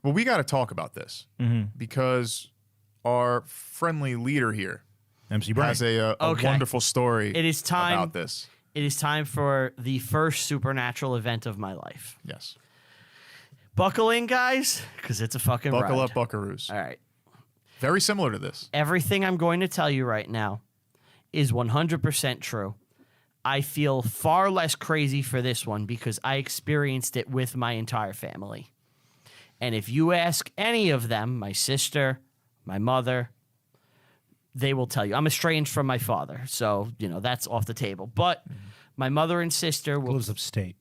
Well, we got to talk about this because our friendly leader here MC Brian has a wonderful story It is time about this. It is time for the first supernatural event of my life. Yes. Buckle in, guys, because it's a fucking Buckle ride. up, buckaroos. All right. Very similar to this. Everything I'm going to tell you right now is 100% true. I feel far less crazy for this one because I experienced it with my entire family. And if you ask any of them, my sister, my mother, they will tell you. I'm estranged from my father, so, that's off the table. But my mother and sister will... lives upstate.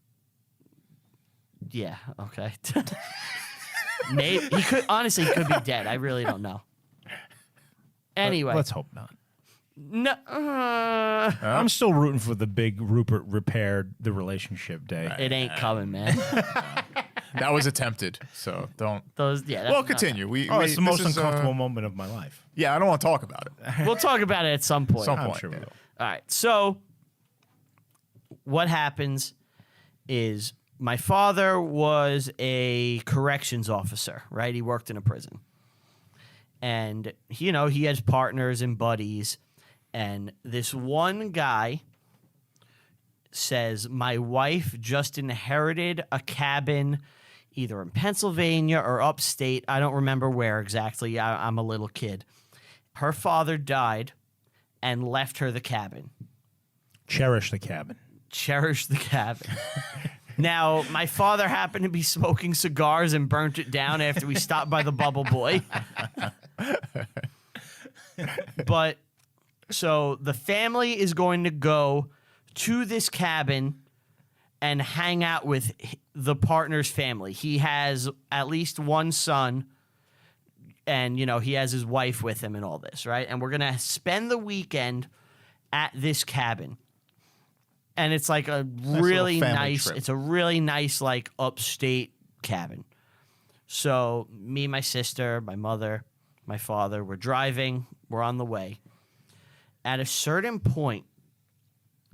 Yeah, okay. Maybe he could be dead. I really don't know. Anyway, Let's hope not. no, I'm still rooting for the big Rupert repaired the relationship day. it ain't coming, man. That was attempted, so don't. That's Well, continue. It's the most this is, uncomfortable moment of my life. Yeah, I don't want to talk about it. We'll talk about it at some point. I'm sure we will. All right. So, what happens is my father was a corrections officer, right? He worked in a prison. And, he has partners and buddies. And this one guy says, my wife just inherited a cabin either in Pennsylvania or upstate. I don't remember where exactly. I'm a little kid. Her father died and left her the cabin. Cherish the cabin. Cherish the cabin. Now, my father happened to be smoking cigars and burnt it down after we stopped by the Bubble Boy. But, so the family is going to go to this cabin and hang out with the partner's family. He has at least one son, and, he has his wife with him and all this, right? And we're going to spend the weekend at this cabin. And it's like a really nice, trip. it's a really nice, like, upstate cabin. So me, my sister, my mother, my father, we're driving, we're on the way. At a certain point,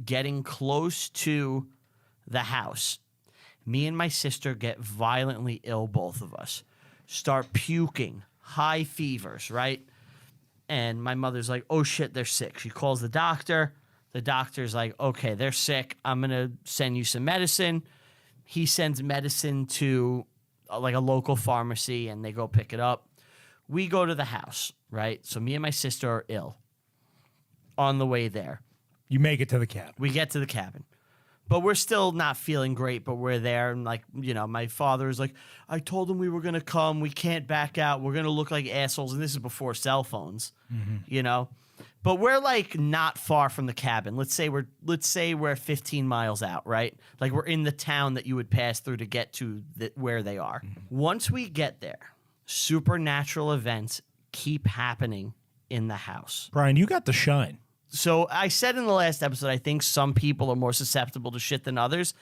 getting close to the house, me and my sister get violently ill, both of us. Start puking, high fevers, right? And my mother's like, oh shit, they're sick. She calls the doctor. The doctor's like, okay, they're sick. I'm going to send you some medicine. He sends medicine to like a local pharmacy and they go pick it up. We go to the house, right? So me and my sister are ill on the way there. You make it to the cabin. We get to the cabin. But we're still not feeling great, but we're there. And, like, my father is like, I told them we were going to come. We can't back out. We're going to look like assholes. And this is before cell phones, But we're, like, not far from the cabin. Let's say we're 15 miles out, right? Like, we're in the town that you would pass through to get to where they are. Once we get there, supernatural events keep happening in the house. Brian, you got the shine. So I said in the last episode, I think some people are more susceptible to shit than others.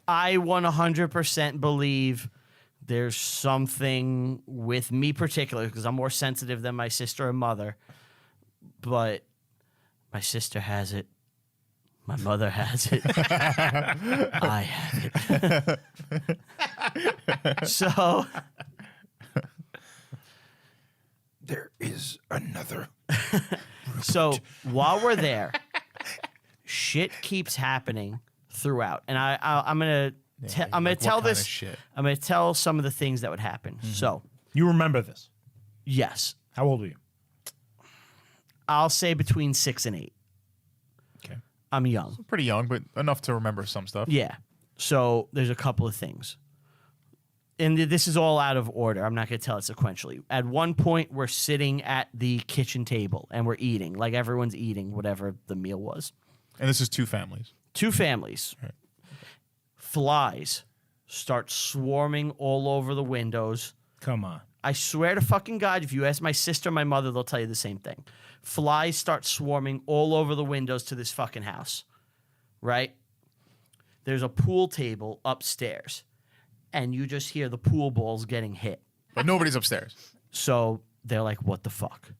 I 100% believe there's something with me particularly because I'm more sensitive than my sister and mother. But my sister has it. My mother has it. I have it. So There is another. So while we're there, shit keeps happening throughout, and I'm gonna tell this. Shit? I'm gonna tell some of the things that would happen. So You remember this? yes, How old are you? I'll say between 6 and 8. Okay. I'm young. Pretty young, but enough to remember some stuff. Yeah. So there's a couple of things. And this is all out of order. I'm not going to tell it sequentially. At one point, we're sitting at the kitchen table and we're eating, like everyone's eating whatever the meal was. And this is two families. Two families. Right. Flies start swarming all over the windows. Come on. I swear to fucking God, if you ask my sister or my mother, they'll tell you the same thing. Flies start swarming all over the windows to this fucking house, right? There's a pool table upstairs, and you just hear the pool balls getting hit. But nobody's upstairs. So they're like, what the fuck?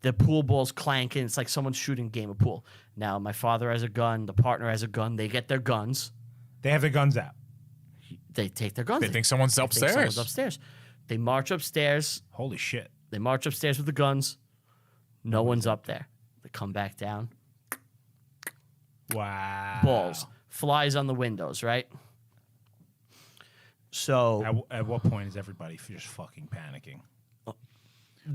The pool balls clanking. It's like someone's shooting a game of pool. Now, my father has a gun. The partner has a gun. They get their guns. They have their guns out. They take their guns. They think someone's They think someone's upstairs. upstairs. They march upstairs. Holy shit. They march upstairs with the guns. No one's up there. They come back down. Wow. Balls. Flies on the windows, right? So At what point is everybody just fucking panicking?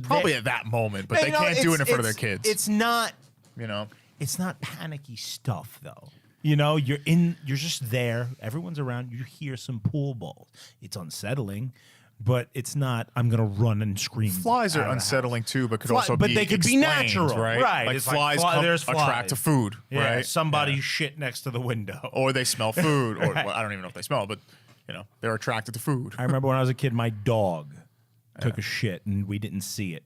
Probably at that moment, but they No, can't do it in front of their it's- kids. It's not. you know. It's not panicky stuff though. You're just there. Everyone's around. You hear some pool balls. It's unsettling, but it's not. I'm gonna run and scream. Flies are out of the unsettling too, but could Fly- also but be they could be explained, natural, right? right. Like It's like flies there's attract flies. to food, Yeah, right? somebody Yeah. shit next to the window. Or they smell food, or well, I don't even know if they smell, but they're attracted to food. I remember when I was a kid, my dog took a shit and we didn't see it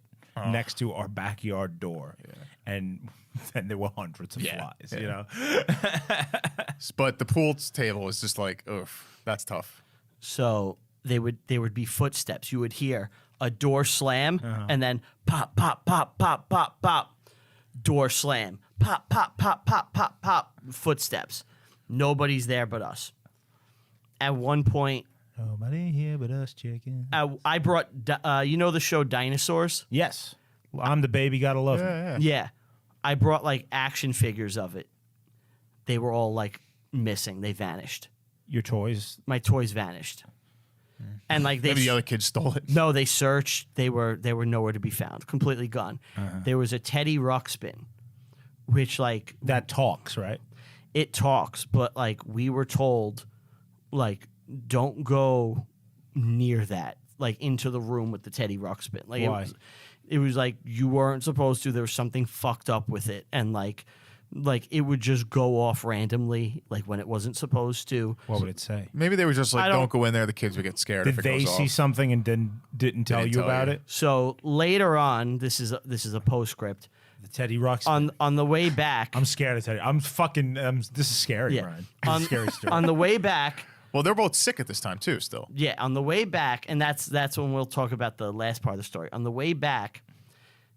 next to our backyard door, and then there were hundreds of flies. But the pool table is just like, oof, that's tough. So there would be footsteps. You would hear a door slam and then pop, pop, pop, pop, pop, pop. Door slam. Pop, pop, pop, pop, pop, pop. Footsteps. Nobody's there but us. At one point, Nobody here but us, chicken. I brought, the show Dinosaurs? Yes, I'm the baby. Gotta love me. Yeah. I brought like action figures of it. They were all like missing. They vanished. Your toys. My toys vanished. And like Maybe the other kids stole it. No, they searched. They were nowhere to be found. Completely gone. There was a Teddy Ruxpin, which like That talks, right? it talks, but like we were told, like don't go near that, like into the room with the Teddy Ruxpin. Like Why? It was like you weren't supposed to. There was something fucked up with it, and like it would just go off randomly, like when it wasn't supposed to. What would it say? Maybe they were just like, I don't- don't go in there. The kids would get scared Did if it they goes see off. something and didn't tell Didn't you tell about you. it? So later on, this is a postscript. The Teddy Ruxpin. On the way back, I'm scared to tell you. I'm fucking. This is scary, yeah, Brian. This is a scary story. on the way back. Well, they're both sick at this time too. Still, Yeah, on the way back, and that's when we'll talk about the last part of the story. On the way back,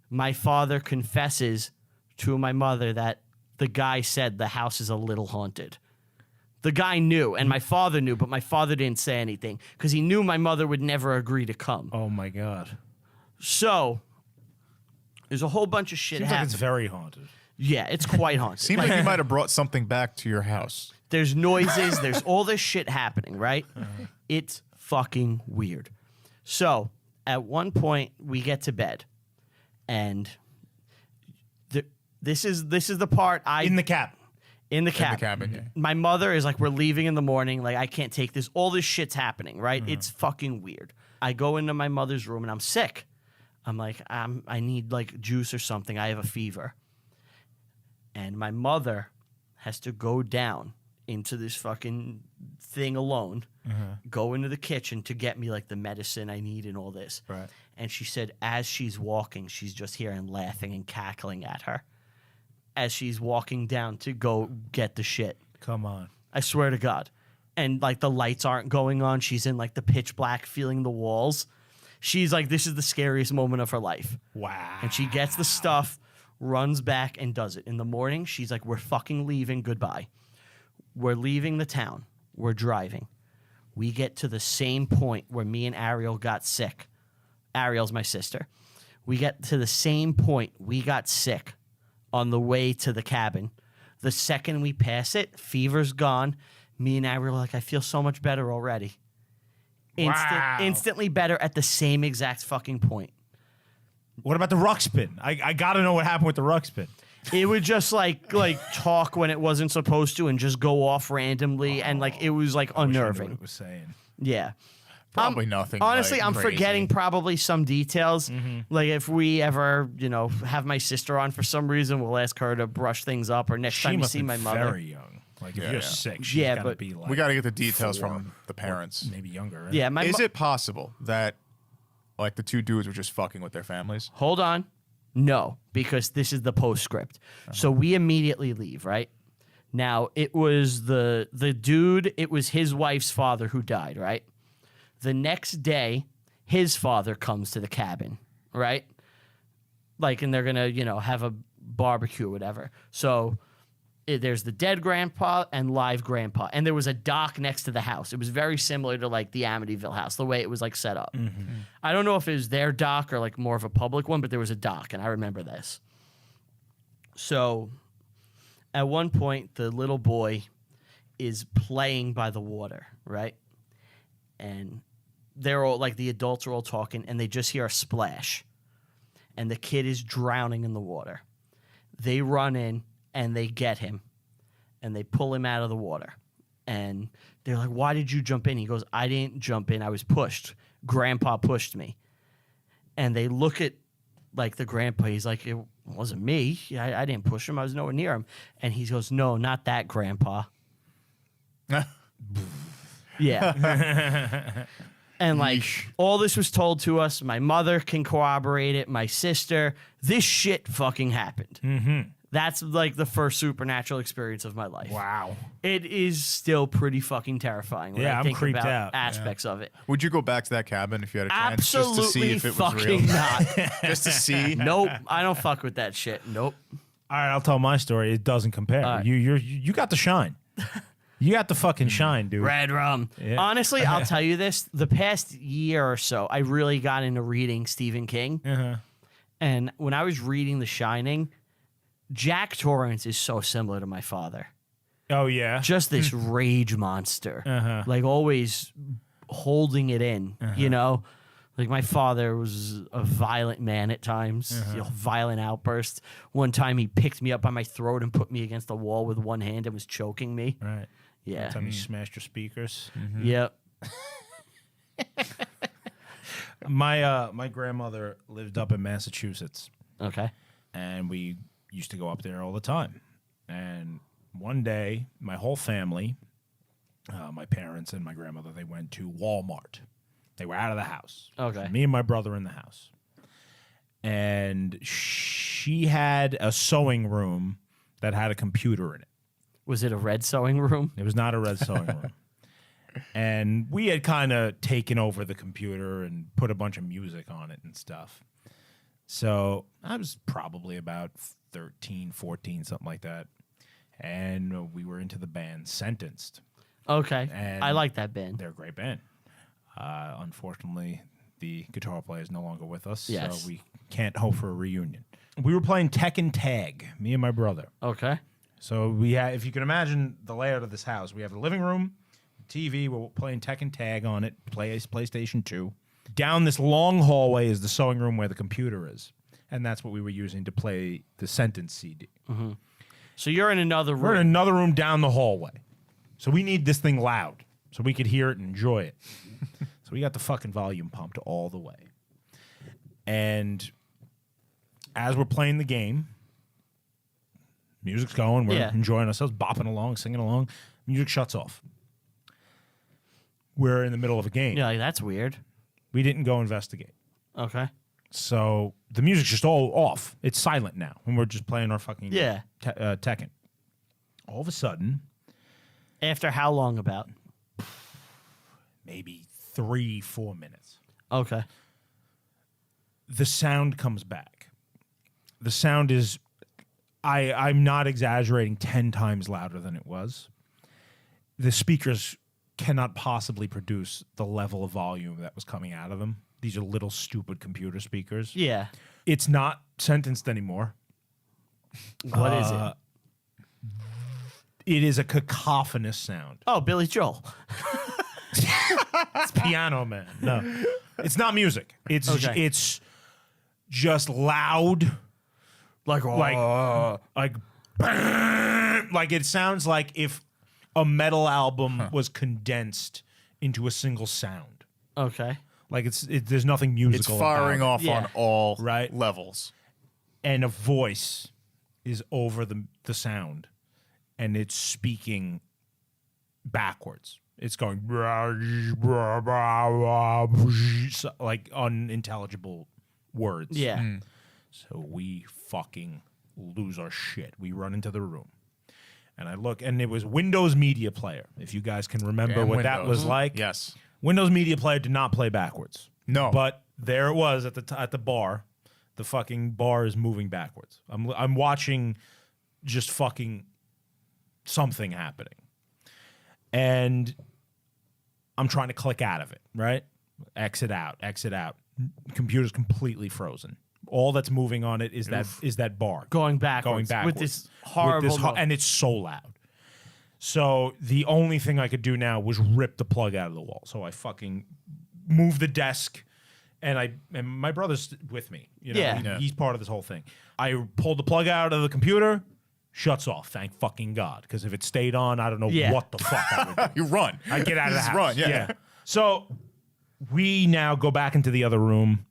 my father confesses to my mother that the guy said the house is a little haunted. The guy knew, and my father knew, but my father didn't say anything because he knew my mother would never agree to come. Oh my god. So there's a whole bunch of shit Seems like happening. it's very haunted. Yeah, it's quite haunted. seems like you might have brought something back to your house. There's noises. There's all this shit happening, right? It's fucking weird. So at one point we get to bed, and this is the part In the cap. in the cabin. cabin, yeah. My mother is like, we're leaving in the morning. Like I can't take this. All this shit's happening, right? It's fucking weird. I go into my mother's room and I'm sick. I'm like, I need like juice or something. I have a fever. And my mother has to go down into this fucking thing alone, go into the kitchen to get me like the medicine I need and all this. Right. And she said, as she's walking, she's just hearing laughing and cackling at her as she's walking down to go get the shit. Come on. I swear to God. And like the lights aren't going on. She's in like the pitch black, feeling the walls. She's like, this is the scariest moment of her life. Wow. And she gets the stuff, runs back, and does it. In the morning, she's like, we're fucking leaving. Goodbye. We're leaving the town. We're driving. We get to the same point where me and Ariel got sick. Ariel's my sister. We get to the same point we got sick on the way to the cabin. The second we pass it, fever's gone. Me and Ariel are like, I feel so much better already. Wow. Instantly better at the same exact fucking point. What about the Ruxpin? I gotta know what happened with the Ruxpin. It would just like talk when it wasn't supposed to and just go off randomly, and like it was like I knew what unnerving. it was saying. Yeah. Probably nothing. Honestly, like, I'm crazy. forgetting probably some details. Like if we ever, have my sister on for some reason, we'll ask her to brush things up, or next She time you must see be my mother. very young. Like if Yeah, you're yeah. sick, she's Yeah, gotta but be like We got to get the details 4, from the parents. maybe younger. Right? Yeah, Is it possible that like the two dudes were just fucking with their families? Hold on. No, because this is the postscript. So we immediately leave, right? Now, it was the dude, it was his wife's father who died, right? The next day, his father comes to the cabin, right? Like, and they're going to, have a barbecue or whatever. So there's the dead grandpa and live grandpa, and there was a dock next to the house. It was very similar to like the Amityville house, the way it was like set up. I don't know if it was their dock or like more of a public one, but there was a dock, and I remember this. So at one point, the little boy is playing by the water, right? And they're all like, the adults are all talking, and they just hear a splash, and the kid is drowning in the water. They run in and they get him, and they pull him out of the water. And they're like, "Why did you jump in?" He goes, "I didn't jump in. I was pushed. Grandpa pushed me." And they look at like the grandpa. He's like, "It wasn't me. I didn't push him. I was nowhere near him." And he goes, "No, not that grandpa." Yeah. And like all this was told to us. My mother can corroborate it. My sister. This shit fucking happened. That's like the first supernatural experience of my life. Wow. It is still pretty fucking terrifying when Yeah, I I'm think creeped about out. aspects of it. Would you go back to that cabin if you had a chance? Absolutely just to see if it was real? fucking not. Just to see? Nope. I don't fuck with that shit. Nope. All right, I'll tell my story. It doesn't compare. All right. You got the shine. You got the fucking shine, dude. Red rum. Yeah. Honestly, I'll tell you this. The past year or so, I really got into reading Stephen King. Uh-huh. And when I was reading The Shining, Jack Torrance is so similar to my father. Oh yeah. Just this rage monster. Uh-huh. Like always holding it in, you know? Like my father was a violent man at times, you know, violent outbursts. One time he picked me up by my throat and put me against the wall with one hand and was choking me. Right. Yeah. One time you smashed your speakers. Yep. My grandmother lived up in Massachusetts, Okay. and we used to go up there all the time. And one day, my whole family, my parents and my grandmother, they went to Walmart. They were out of the house. Okay. Me and my brother in the house. And she had a sewing room that had a computer in it. Was it a red sewing room? It was not a red sewing room. And we had kind of taken over the computer and put a bunch of music on it and stuff. So I was probably about 13, 14, something like that. And we were into the band Sentenced. Okay. And I like that band. They're a great band. Unfortunately, the guitar player is no longer with us, Yes. so we can't hope for a reunion. We were playing Tekken Tag, me and my brother. Okay. So we had, if you can imagine the layout of this house, we have the living room, TV, we're playing Tekken Tag on it, PlayStation 2. Down this long hallway is the sewing room where the computer is, and that's what we were using to play the Sentence CD. So you're in another room. We're in another room down the hallway. So we need this thing loud so we could hear it and enjoy it. So we got the fucking volume pumped all the way. And as we're playing the game, music's going, we're enjoying ourselves, bopping along, singing along. Music shuts off. We're in the middle of a game. Yeah, like, that's weird. We didn't go investigate. Okay. So the music's just all off. It's silent now. And we're just playing our fucking Tekken. All of a sudden, After how long about? maybe 3-4 minutes, Okay. the sound comes back. The sound is, I'm not exaggerating, 10 times louder than it was. The speakers cannot possibly produce the level of volume that was coming out of them. These are little stupid computer speakers. Yeah. It's not Sentenced anymore. What is it? It is a cacophonous sound. Oh, Billy Joel. It's Piano Man. No, it's not music. It's Okay. it's just loud, like it sounds like if a metal album was condensed into a single sound. Okay. Like there's nothing It's musical. firing about it. off Yeah. on all Right. levels. And a voice is over the sound, and it's speaking backwards. It's going like unintelligible words. Yeah. So we fucking lose our shit. We run into the room. And I look, and it was Windows Media Player. If you guys can remember And what that Windows. was like. Yes. Windows Media Player did not play backwards. No. But there it was at the bar. The fucking bar is moving backwards. I'm watching just fucking something happening. And I'm trying to click out of it, right? Exit out. Computer's completely frozen. All that's moving on it is that bar. Going backwards. With this horrible and it's so loud. So the only thing I could do now was rip the plug out of the wall. So I fucking moved the desk, and my brother's with me. You know, he's part of this whole thing. I pulled the plug out of the computer, shuts off. Thank fucking God, because if it stayed on, I don't know what the fuck I would do. You run. I get out of the house. Run, yeah. So we now go back into the other room.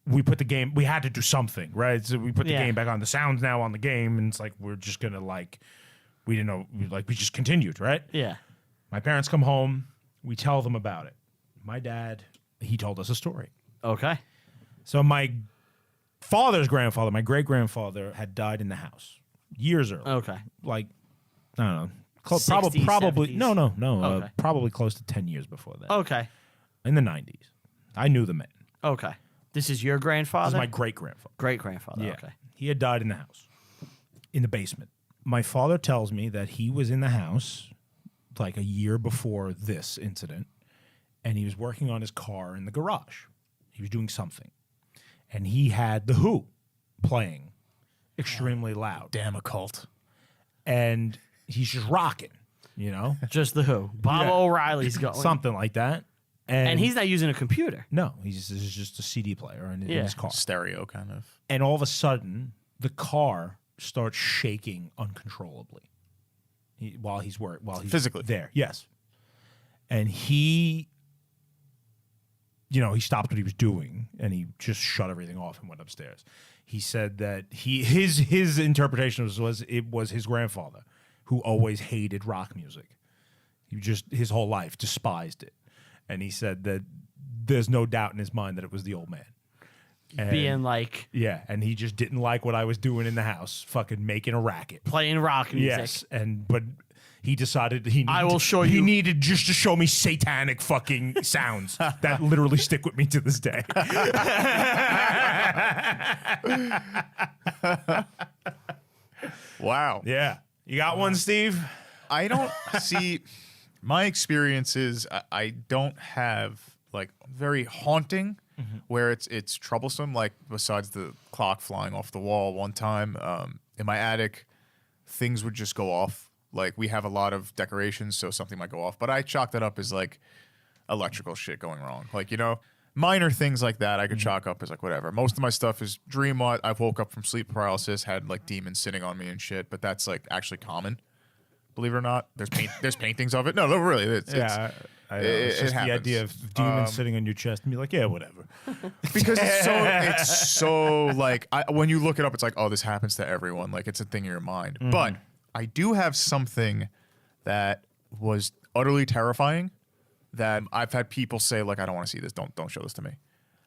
We put the game. We had to do something, right? So we put the game back on. The sound's now on the game, and it's like we're just gonna we didn't know. We just continued, right? Yeah. My parents come home. We tell them about it. My dad, he told us a story. Okay. So my father's grandfather, my great grandfather, had died in the house years earlier. Okay. Like, I don't know. 60s, Probably 70s? no. Okay. Probably close to 10 years before that. Okay. In the 90s. I knew the man. Okay. This is your This grandfather? is my great grandfather. Great grandfather. Yeah. Okay. He had died in the house, in the basement. My father tells me that he was in the house like a year before this incident, and he was working on his car in the garage. He was doing something, and he had The Who playing extremely loud. Damn occult. And he's just rocking, you know? Just the Who. Bob Yeah. O'Reilly's going. Something like that. And he's not using a computer. No, this is just a CD player in his car. Stereo kind of. And all of a sudden, the car starts shaking uncontrollably while he's Physically there. Yes, and he stopped what he was doing and he just shut everything off and went upstairs. He said that his interpretation was it was his grandfather who always hated rock music. He just his whole life despised it, and he said that there's no doubt in his mind that it was the old man. And, being like and he just didn't like what I was doing in the house, fucking making a racket. playing rock music. Yes, but he decided I will show he you. needed just to show me satanic fucking sounds that literally stick with me to this day. Wow. Yeah, you got one, Steve? I don't see my experiences. I don't have like very haunting where it's troublesome. Like besides the clock flying off the wall one time in my attic, things would just go off. Like we have a lot of decorations, so something might go off. But I chalk that up as like electrical shit going wrong. Like, minor things like that I could chalk up as like whatever. Most of my stuff is dream. I've woke up from sleep paralysis, had like demons sitting on me and shit. But that's like actually common. Believe it or not, there's paintings of it. No, really, it's it's just the idea of demons sitting on your chest and be like, yeah, whatever. Because it's so like when you look it up, it's like, oh, this happens to everyone. Like it's a thing in your mind. But I do have something that was utterly terrifying that I've had people say, like, I don't want to see this. Don't show this to me,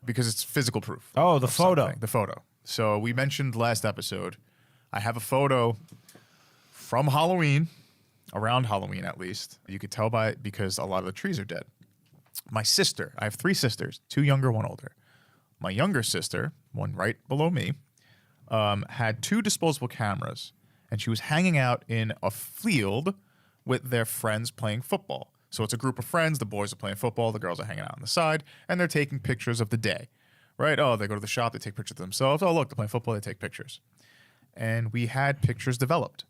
because it's physical proof. Oh, the photo. Something. The photo. So we mentioned last episode, I have a photo from Halloween. Around Halloween, at least. You could tell by it because a lot of the trees are dead. My sister, I have 3 sisters, 2 younger, 1 older. My younger sister, one right below me, had 2 disposable cameras, and she was hanging out in a field with their friends playing football. So it's a group of friends, the boys are playing football, the girls are hanging out on the side, and they're taking pictures of the day, right? Oh, they go to the shop, they take pictures of themselves. Oh, look, they're playing football, they take pictures. And we had pictures developed.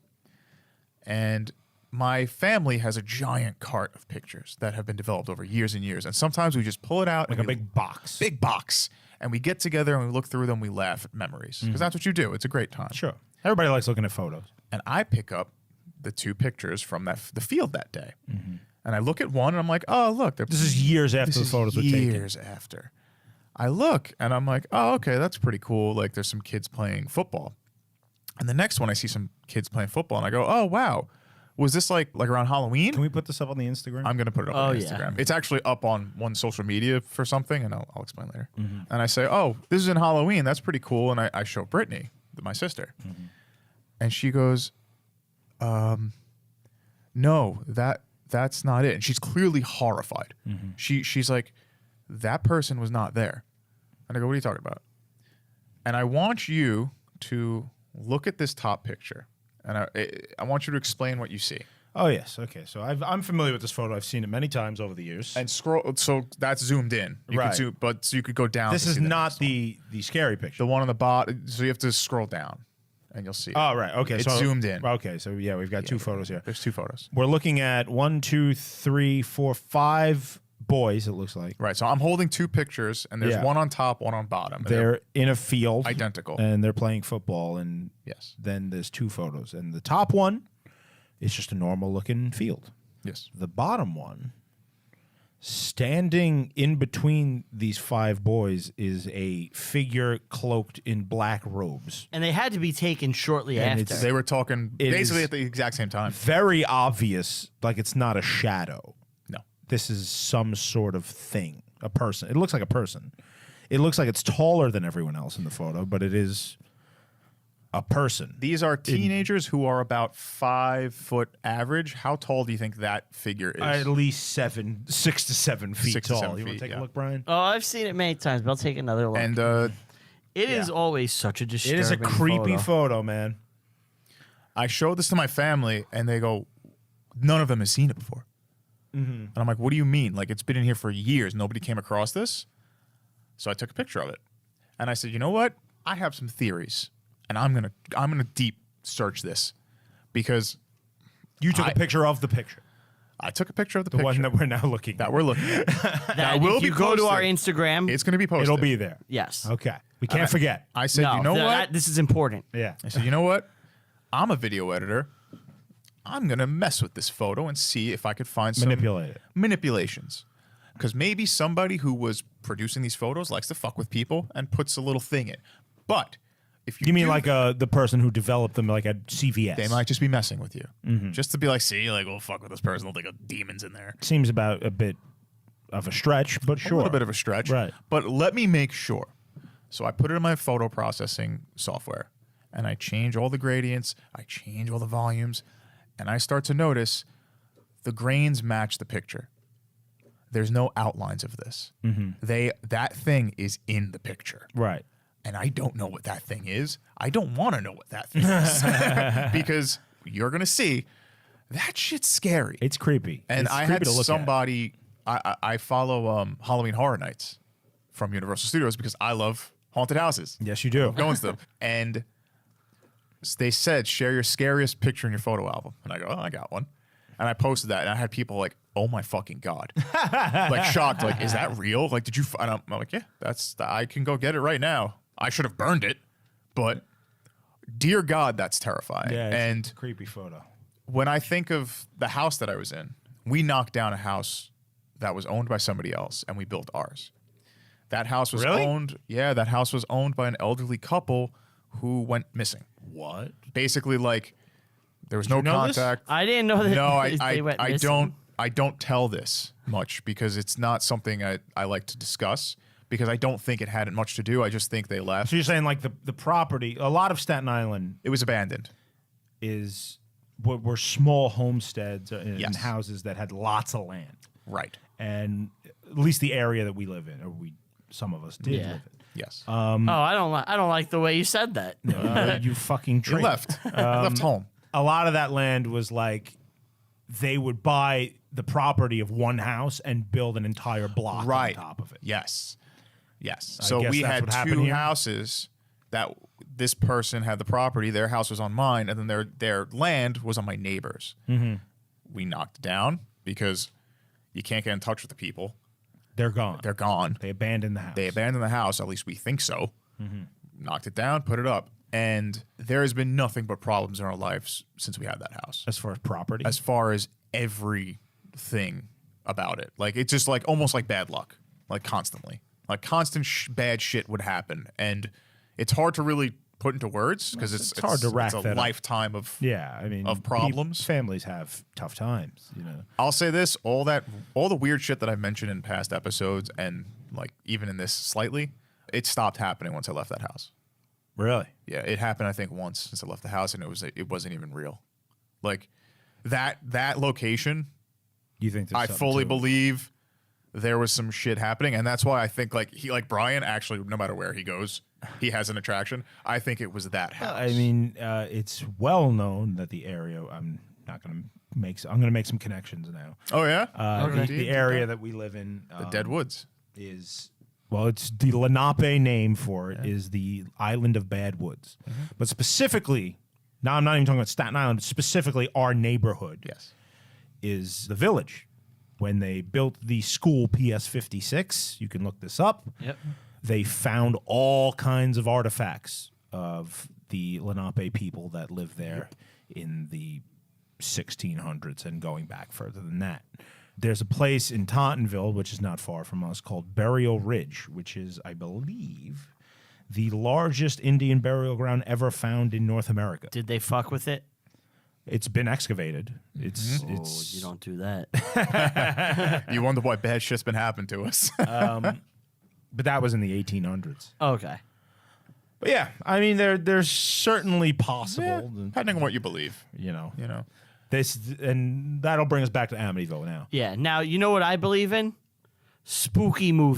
And my family has a giant cart of pictures that have been developed over years and years. And sometimes we just pull it out. Like and a big box. Big box. And we get together and we look through them. We laugh at memories. Because that's what you do. It's a great time. Sure. Everybody likes looking at photos. And I pick up the 2 pictures from the field that day. And I look at one and I'm like, oh, look. This is years after the photos were taken. Years after. I look and I'm like, oh, okay, that's pretty cool. Like there's some kids playing football. And the next one I see some kids playing football and I go, oh, wow. Was this like around Halloween? Can we put this up on the Instagram? I'm going to put it up on Instagram. It's actually up on one social media for something, and I'll explain later. And I say, oh, this is in Halloween. That's pretty cool. And I show Brittany, my sister. And she goes, no, that's not it. And she's clearly horrified. She's like, that person was not there. And I go, what are you talking about? And I want you to look at this top picture. And I want you to explain what you see. Oh yes, okay. So I'm familiar with this photo. I've seen it many times over the years. And scroll. So that's zoomed in. You Right. could zoom, but so you could go down. This to is see the not next one. the scary picture. The one on the bottom. So you have to scroll down, and you'll see. Oh right, okay. It's so zoomed in. Okay, so yeah, we've got two photos here. There's 2 photos. We're looking at 1, 2, 3, 4, 5 boys. It looks like Right. So I'm holding 2 pictures, and there's Yeah. one on top, one on bottom. And they're in a field, identical. and they're playing football. And Yes. then there's 2 photos, and the top one is just a normal looking field. Yes. The bottom one, standing in between these 5 boys, is a figure cloaked in black robes. And they had to be taken shortly And after. They were talking It basically is- at the exact same time. Very obvious, like it's not a shadow. No. This is some sort of thing, a person. It looks like a person. It looks like it's taller than everyone else in the photo, but it is a person. These are teenagers who are about 5 foot average. How tall do you think that figure is? At least 6 to 7 feet 6 to tall. 7 You want feet, to take yeah. a look, Brian? Oh, I've seen it many times, but I'll take another look. And It is always such a It disturbing is a creepy photo. photo, man. I showed this to my family, and they go, none of them has seen it before. And I'm like, what do you mean? Like, it's been in here for years. Nobody came across this? So I took a picture of it. And I said, you know what? I have some theories, and I'm gonna deep search this because You took I- a picture of the picture, I took a picture of the the picture one that we're now looking at. that we're looking at. That will if be you go to our posted. Instagram, It's going to be posted. It'll be there. yes. Okay. We can't forget. I said, No, you know what? this is important. Yeah. I said, you know what? I'm a video editor. I'm going to mess with this photo and see if I could find some Manipulate it. manipulations. Because maybe somebody who was producing these photos likes to fuck with people and puts a little thing in. But if you, You mean do like the person who developed them, like at CVS? they might just be messing with you. Just to be like, see, like, well, fuck with this person. They'll think of demons in there. Seems about a bit of a stretch, but sure. A little bit of a stretch. Right. But let me make sure. So I put it in my photo processing software and I change all the gradients, I change all the volumes, and I start to notice the grains match the picture. There's no outlines of this. That thing is in the picture. Right. And I don't know what that thing is. I don't want to know what that thing is. Because you're going to see that shit's scary. It's creepy. And It's I creepy had to look at. somebody, I follow Halloween Horror Nights from Universal Studios because I love haunted houses. Yes, you do. Going to them. And they said, share your scariest picture in your photo album. And I go, oh, I got one. And I posted that. And I had people like, oh my fucking God. Like shocked. Like, is that real? Like, did you? And I'm like, yeah, I can go get it right now. I should have burned it. But dear God, that's terrifying. Yeah, it's and a creepy photo. when I think of the house that I was in, we knocked down a house that was owned by somebody else and we built ours. That house was Really? owned. Yeah, that house was owned by an elderly couple who went missing. What? Basically, like there was no you know this? contact. I didn't know that. No, they went missing. I don't tell this much because it's not something I like to discuss because I don't think it had much to do. I just think they left. So you're saying like the property, a lot of Staten Island It was abandoned. is were small homesteads and Yes. houses that had lots of land. Right. And at least the area that we live in, or some of us did Yeah. live in. Yes. Oh, I don't like the way you said that. You fucking you drink. left. You left home. A lot of that land was like they would buy the property of one house and build an entire block Right. on top of it. Yes. Yes. I So guess we that's had what happened two here? houses that this person had the property. Their house was on mine, and then their land was on my neighbor's. Mm-hmm. We knocked it down because you can't get in touch with the people. They're gone. They're gone. They abandoned the house. They abandoned the house. At least we think so. Mm-hmm. Knocked it down, put it up, and there has been nothing but problems in our lives since we had that house. as far as property. As far as everything about it, like it's just like almost like bad luck, like constantly, like constant bad shit would happen, and it's hard to really put into words because It's hard to rack it's a that up. lifetime of. yeah, I mean, of problems. Families have tough times, you know. I'll say this: all the weird shit that I've mentioned in past episodes, and like even in this slightly, it stopped happening once I left that house. Really? Yeah, it happened I think once since I left the house, and it wasn't even real. Like that location, You think there's I something fully to it? believe there was some shit happening, and that's why I think like Brian actually, no matter where he goes, he has an attraction. I think it was that house. I mean, it's well known that the area. I'm going to make some connections now. oh yeah, The area that we live in, the Dead Woods. is it's the Lenape name for it is the island of Bad Woods, but specifically, now I'm not even talking about Staten Island, but specifically our neighborhood. Yes. Is the village. When they built the school PS 56, you can look this up. Yep. They found all kinds of artifacts of the Lenape people that lived there in the 1600s and going back further than that. There's a place in Tottenville, which is not far from us, called Burial Ridge, which is, I believe, the largest Indian burial ground ever found in North America. Did they fuck with it? It's been excavated. It's You don't do that. You wonder why bad shit's been happening to us. but that was in the 1800s. Okay. But yeah, I mean, there's certainly possible. Depending on what you believe. You know, You know. this, and that'll bring us back to Amityville now. Yeah. Now, you know what I believe in? Spooky movies.